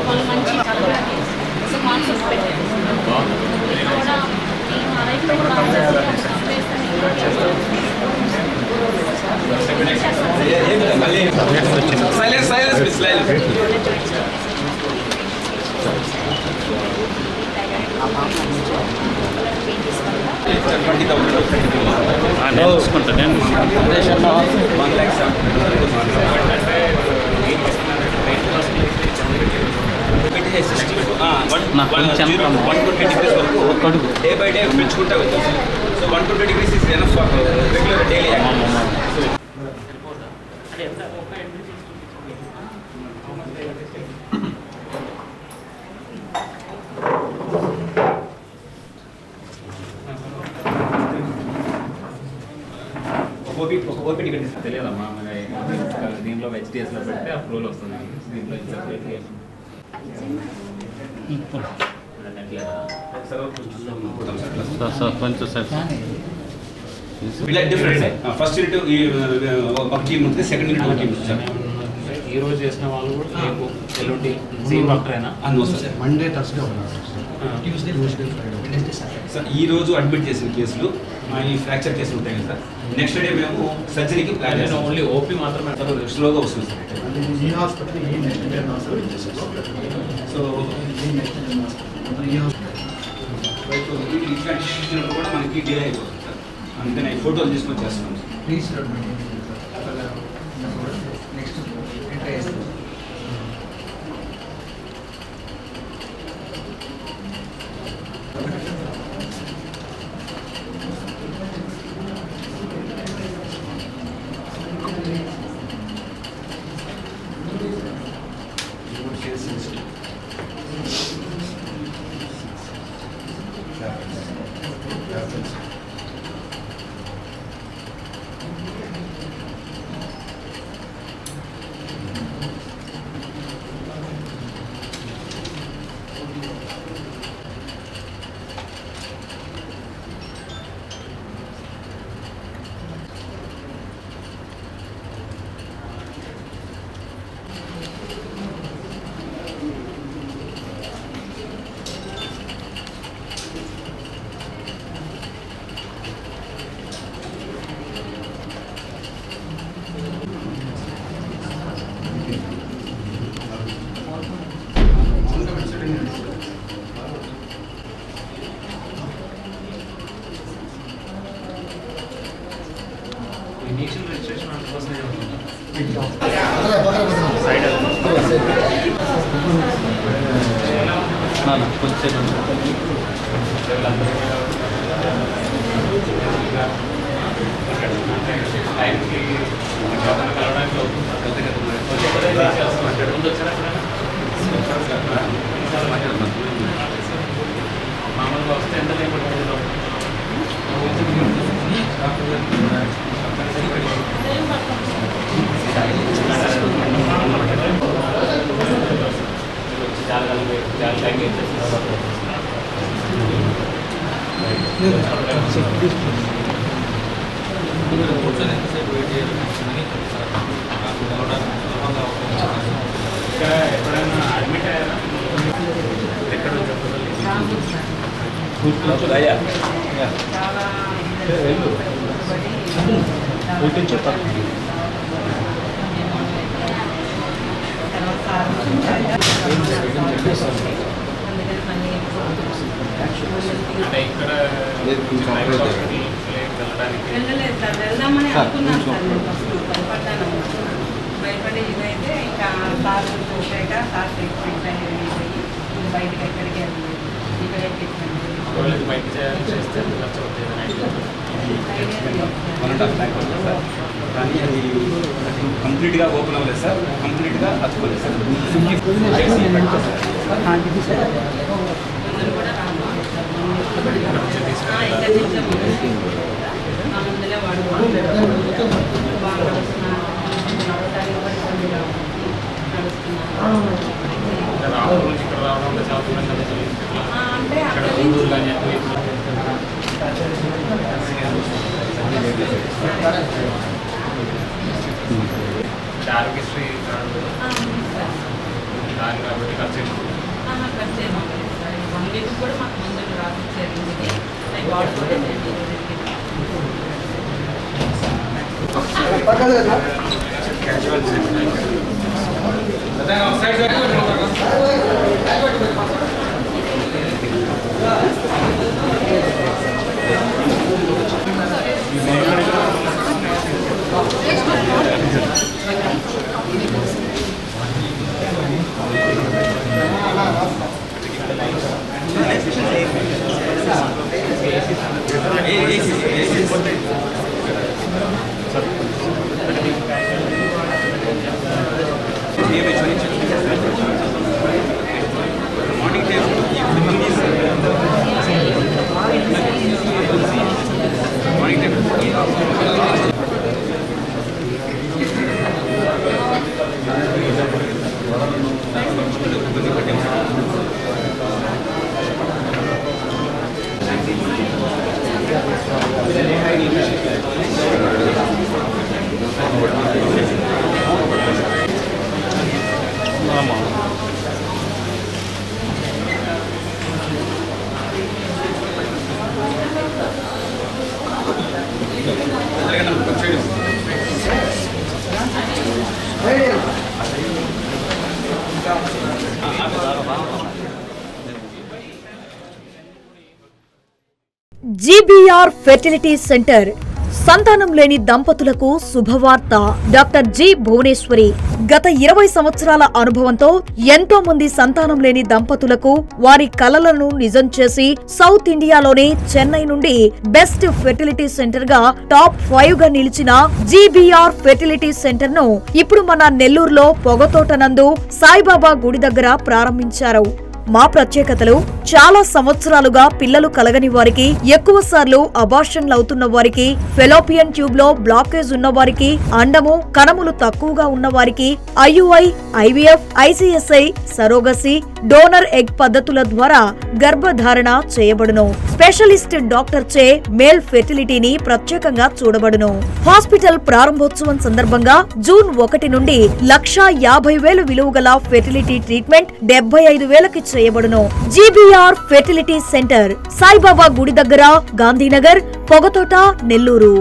వాళ్ళు మంచి కాన్సెప్ట్ పెట్టారు. కూడా రైతులు కూడా డే బై డే పెంచుకుంటా వెళ్తాం. So 120 degrees is enough for regular daily activity. తెలియదమ్మా దీంట్లో హెచ్డిఎస్లో పెడితే అప్రూవల్ వస్తుంది. దీంట్లో కొంచెం సార్ ఫస్ట్ యూనిట్ ఒక టీం ఉంటుంది, సెకండ్ యూనిట్ ఒక టీం ఉంటుంది సార్. ఈ రోజు చేసిన వాళ్ళు కూడా రేపు ఎల్లుండి సేమ్ డాక్టరేనా? Sir Monday Thursday Tuesday Tuesday Friday sir ఈ రోజు అడ్మిట్ చేసిన కేసులు ఈ ఫ్రాక్చర్ కేసులు ఉంటాయి కదా సార్. నెక్స్ట్ డే మేము సర్జరీకి ప్లాన్ చేస్తాం. ఓన్లీ ఓపీ మాత్రమే స్లోగా వస్తుంది సార్. ఈ హాస్పిటల్ ఈ నెక్స్ట్ డే హాస్పిటల్ సో ఈ హాస్పిటల్ ఇట్లాంటి సిచ్యువేషన్ కూడా మనకి డిలే అయిపోతుంది సార్. అందుకని ఫోటోలు తీసుకొని చేస్తున్నాం సార్. ప్లీజ్ నెక్స్ట్ ఎంటర్ చేస్తాం. ఇనిషియల్ రిజిస్ట్రేషన్ అందుకోసమే మామూలుగా వస్తే ఎంత లేకపోతే ఎప్పుడైనా అడ్మిట్ అయ్యారా? ఎక్కడ అంటే ఇక్కడ వెళ్ళలేదు సార్, వెళ్దామని అనుకున్నాను సార్. భయపడి ఇదైతే ఇంకా సార్ చూసాక సార్ ట్రీట్మెంట్ అనేది అయిపోయి బయటకి ఎక్కడికి వెళ్ళలేదు. ఇక్కడే ట్రీట్మెంట్ బయట చేస్తే ఖర్చు అవుతుంది. 1.5 lakh అవుతుంది సార్. కానీ అది కంప్లీట్గా ఓపెన్ అవ్వలేదు సార్, కంప్లీట్గా అతుకోలేదు సార్. 50 కూడా రాను మందులే వాడుకోవాలి. బాగా నడుస్తున్నాను, ఇక్కడ రావడం అంటే అక్కడ ఆరోగ్యశ్రీ దాని కాబట్టి ఖర్చు ఖర్చు ఏమవుతుంది సార్ 1 వీక్ కూడా మాకు ముందు రాసిచ్చారు ఇంటికి అవి వాడుకోవడం జీబీఆర్ ఫెర్టిలిటీ సెంటర్ సంతానం లేని దంపతులకు శుభవార్త. డాక్టర్ జి భువనేశ్వరి గత 20 సంవత్సరాల అనుభవంతో ఎంతో మంది సంతానం లేని దంపతులకు వారి కలలను నిజం చేసి సౌత్ ఇండియాలోనే చెన్నై నుండి బెస్ట్ ఫెర్టిలిటీ సెంటర్ గా టాప్ 5 గా నిలిచిన జీబీఆర్ ఫెర్టిలిటీ సెంటర్ ను ఇప్పుడు మన నెల్లూరులో పొగతోట నందు సాయిబాబా గుడి దగ్గర ప్రారంభించారు. మా ప్రత్యేకతలు చాలా సంవత్సరాలుగా పిల్లలు కలగని వారికి, ఎక్కువ సార్లు అబార్షన్లు అవుతున్న వారికి, ఫెలోపియన్ ట్యూబ్ లో బ్లాకేజ్ ఉన్న వారికి, అండము కణములు తక్కువగా ఉన్న వారికి IUI, IVF, ICSI, surrogacy, donor egg పద్ధతుల ద్వారా గర్భధారణ చేయబడును. స్పెషలిస్ట్ డాక్టర్ చే మేల్ ఫెర్టిలిటీని ప్రత్యేకంగా చూడబడును. హాస్పిటల్ ప్రారంభోత్సవం సందర్భంగా జూన్ 1 నుండి 1,50,000 విలువ గల ఫెర్టిలిటీ ట్రీట్మెంట్ 75,000కి చేయబడును. జీబీఆర్ ఫెర్టిలిటీ సెంటర్ సాయిబాబా గుడి దగ్గర, గాంధీనగర్, పొగతోట, నెల్లూరు.